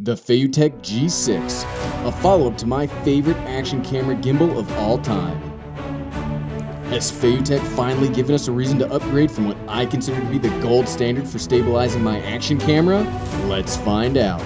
The Feiyutech G6, a follow-up to my favorite action camera gimbal of all time. Has Feiyutech finally given us a reason to upgrade from what I consider to be the gold standard for stabilizing my action camera? Let's find out.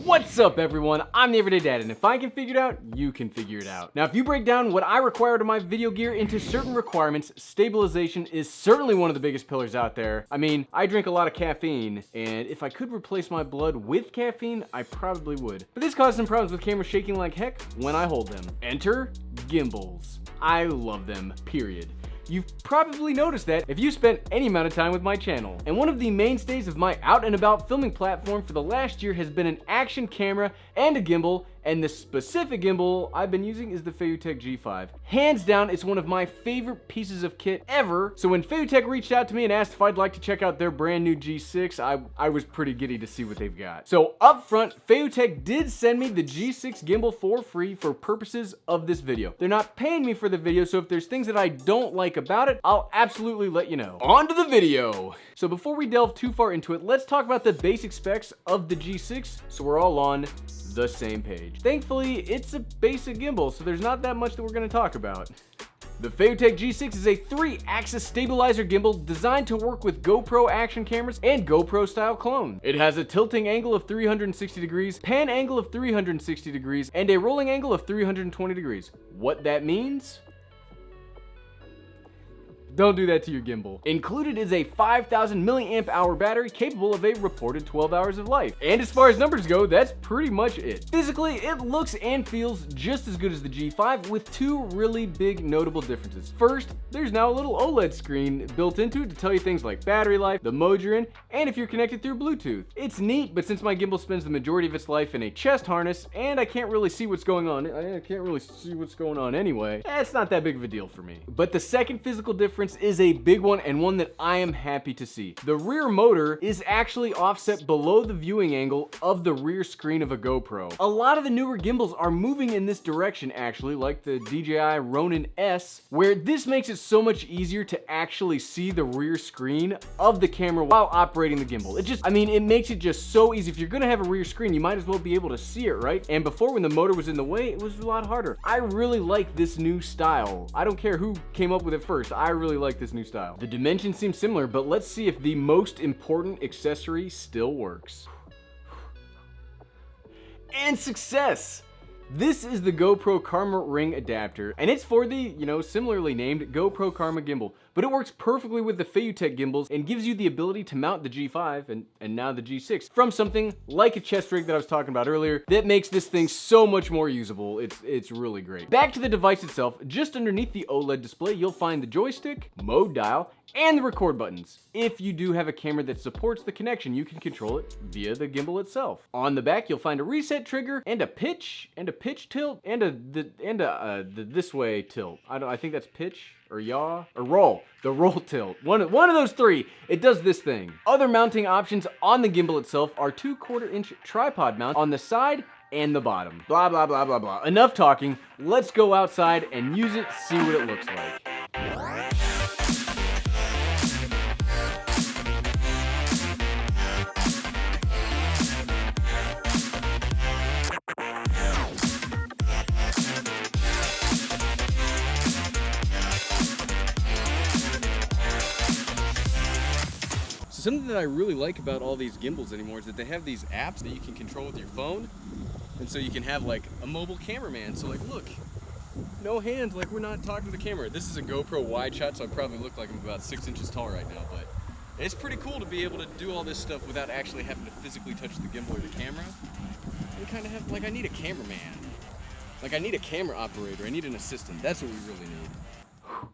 What's up everyone, I'm the Everyday Dad, and if I can figure it out, you can figure it out. Now if you break down what I require to my video gear into certain requirements, stabilization is certainly one of the biggest pillars out there. I mean, I drink a lot of caffeine, and if I could replace my blood with caffeine, I probably would. But this causes some problems with cameras shaking like heck when I hold them. Enter gimbals. I love them, period. You've probably noticed that if you spent any amount of time with my channel. And one of the mainstays of my out and about filming platform for the last year has been an action camera and a gimbal, and the specific gimbal I've been using is the Feiyutech G5. Hands down, it's one of my favorite pieces of kit ever. So when Feiyutech reached out to me and asked if I'd like to check out their brand new G6, I was pretty giddy to see what they've got. So up front, Feiyutech did send me the G6 gimbal for free for purposes of this video. They're not paying me for the video, so if there's things that I don't like about it, I'll absolutely let you know. On to the video. So before we delve too far into it, let's talk about the basic specs of the G6 so we're all on the same page. Thankfully, it's a basic gimbal, so there's not that much that we're going to talk about. The Feiyutech G6 is a 3-axis stabilizer gimbal designed to work with GoPro action cameras and GoPro style clone. It has a tilting angle of 360 degrees, pan angle of 360 degrees, and a rolling angle of 320 degrees. What that means? Don't do that to your gimbal. Included is a 5,000 milliamp hour battery capable of a reported 12 hours of life. And as far as numbers go, that's pretty much it. Physically, it looks and feels just as good as the G5 with two really big notable differences. First, there's now a little OLED screen built into it to tell you things like battery life, the mode you're in, and if you're connected through Bluetooth. It's neat, but since my gimbal spends the majority of its life in a chest harness and I can't really see what's going on, anyway, it's not that big of a deal for me. But the second physical difference is a big one, and one that I am happy to see. The rear motor is actually offset below the viewing angle of the rear screen of a GoPro. A lot of the newer gimbals are moving in this direction actually, like the DJI Ronin S, where this makes it so much easier to actually see the rear screen of the camera while operating the gimbal. It makes it just so easy. If you're gonna have a rear screen, you might as well be able to see it, right? And before, when the motor was in the way, it was a lot harder. I really like this new style. I don't care who came up with it first. I really like this new style. The dimensions seem similar, but let's see if the most important accessory still works. And success! This is the GoPro Karma Ring adapter, and it's for the, similarly named GoPro Karma gimbal, but it works perfectly with the Feiyutech gimbals and gives you the ability to mount the G5 and now the G6 from something like a chest rig that I was talking about earlier that makes this thing so much more usable. It's really great. Back to the device itself, just underneath the OLED display, you'll find the joystick, mode dial, and the record buttons. If you do have a camera that supports the connection, you can control it via the gimbal itself. On the back, you'll find a reset trigger and a pitch tilt and a this way tilt. I think that's pitch or yaw or roll. The roll tilt. One of those three. It does this thing. Other mounting options on the gimbal itself are 2/4-inch tripod mounts on the side and the bottom. Blah, blah, blah, blah, blah. Enough talking. Let's go outside and use it, see what it looks like. Something that I really like about all these gimbals anymore is that they have these apps that you can control with your phone, and so you can have like a mobile cameraman. So like, look, no hands, like we're not talking to the camera. This is a GoPro wide shot, so I probably look like I'm about 6 inches tall right now, but it's pretty cool to be able to do all this stuff without actually having to physically touch the gimbal or the camera. And kind of have, like, I need a cameraman. Like, I need a camera operator. I need an assistant. That's what we really need.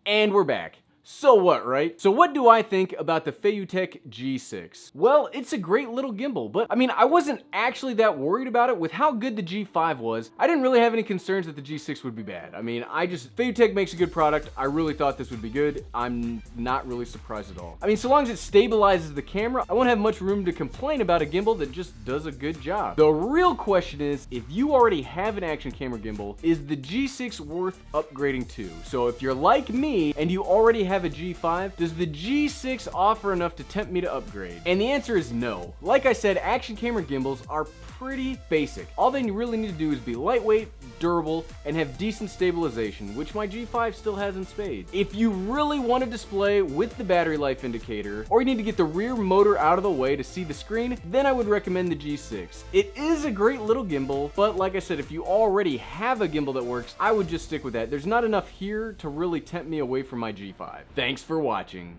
And we're back. So what, right? So what do I think about the Feiyutech G6? Well, it's a great little gimbal, but I wasn't actually that worried about it. With how good the G5 was, I didn't really have any concerns that the G6 would be bad. Feiyutech makes a good product. I really thought this would be good. I'm not really surprised at all. So long as it stabilizes the camera, I won't have much room to complain about a gimbal that just does a good job. The real question is, if you already have an action camera gimbal, is the G6 worth upgrading to? So if you're like me and you already have a G5, does the G6 offer enough to tempt me to upgrade? And the answer is no. Like I said, action camera gimbals are pretty basic. All they really need to do is be lightweight, durable, and have decent stabilization, which my G5 still has in spades. If you really want a display with the battery life indicator, or you need to get the rear motor out of the way to see the screen, then I would recommend the G6. It is a great little gimbal, but like I said, if you already have a gimbal that works, I would just stick with that. There's not enough here to really tempt me away from my G5. Thanks for watching.